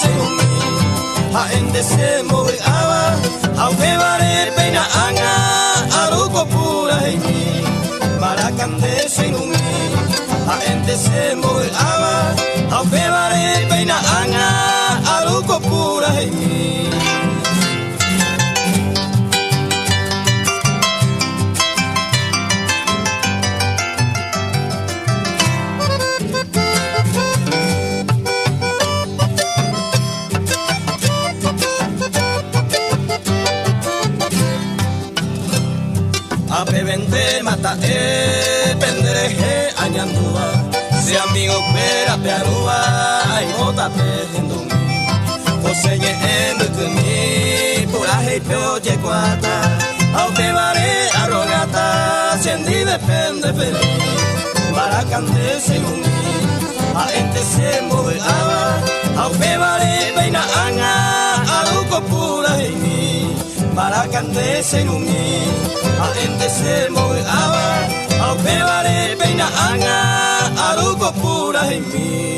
segumi ha ende se moviaba au bebare pena anga aruko pura himi maracande segumi ha ende se moviaba au bebare pena anga aruko pura himi Ape vende mata pendereje añandua se amigo pera pearua ay mota pendumi Oseñe endukumi pura hei peo yequata au pevare arrogata sendi depende feliz maracante segumi a ente se moveaba au pevare peina anga aruko pura hei maracante segumi a ente se moveaba au pevare peina anga aruko pura hei